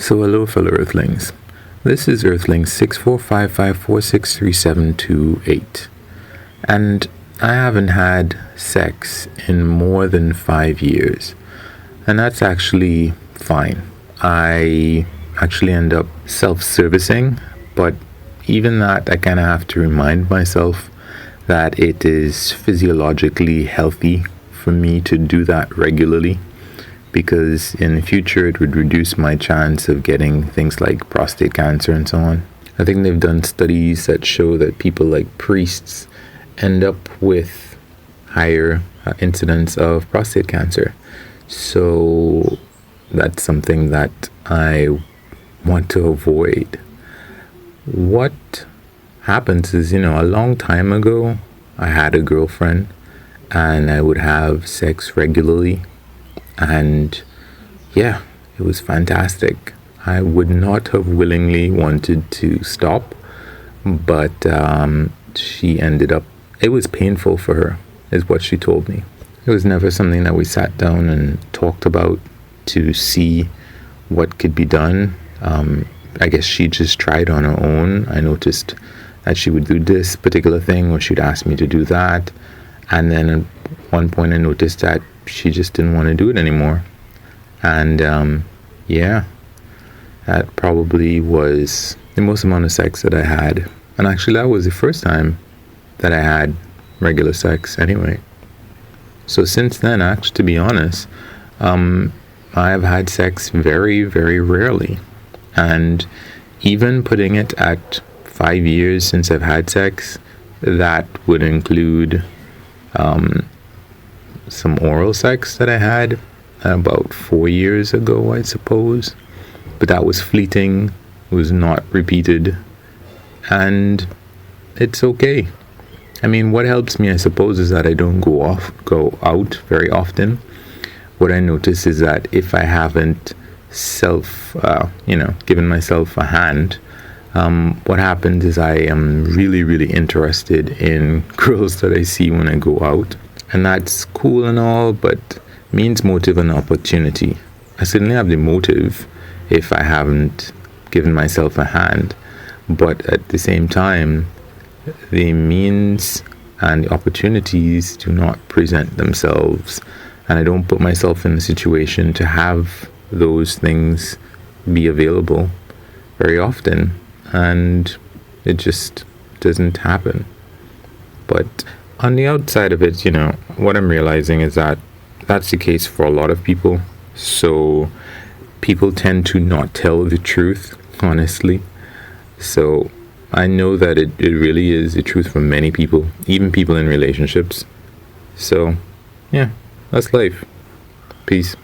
So hello fellow Earthlings. This is Earthling 6455463728. And I haven't had sex in more than 5 years. And that's actually fine. I actually end up self-servicing, but even that I kind of have to remind myself that it is physiologically healthy for me to do that regularly, because in the future it would reduce my chance of getting things like prostate cancer and so on. I think they've done studies that show that people like priests end up with higher incidence of prostate cancer. So that's something that I want to avoid. What happens is, a long time ago, I had a girlfriend and I would have sex regularly. And yeah, it was fantastic. I would not have willingly wanted to stop, but she ended up, it was painful for her, is what she told me. It was never something that we sat down and talked about to see what could be done. I guess she just tried on her own. I noticed that she would do this particular thing, or she'd ask me to do that. And then at one point I noticed that she just didn't want to do it anymore. And that probably was the most amount of sex that I had. And actually that was the first time that I had regular sex anyway. So since then, actually, to be honest, I have had sex very, very rarely. And even putting it at 5 years since I've had sex, that would include some oral sex that I had about 4 years ago, I suppose. But that was fleeting, was not repeated, and it's okay. I mean, what helps me, I suppose, is that I don't go out very often. What I notice is that if I haven't given myself a hand, what happens is I am really, really interested in girls that I see when I go out. And that's cool and all, but means motive and opportunity. I certainly have the motive if I haven't given myself a hand, but at the same time, the means and the opportunities do not present themselves, and I don't put myself in a situation to have those things be available very often, and it just doesn't happen. But on the outside of it, what I'm realizing is that that's the case for a lot of people. So people tend to not tell the truth, honestly. So I know that it really is the truth for many people, even people in relationships. So yeah, that's life. Peace.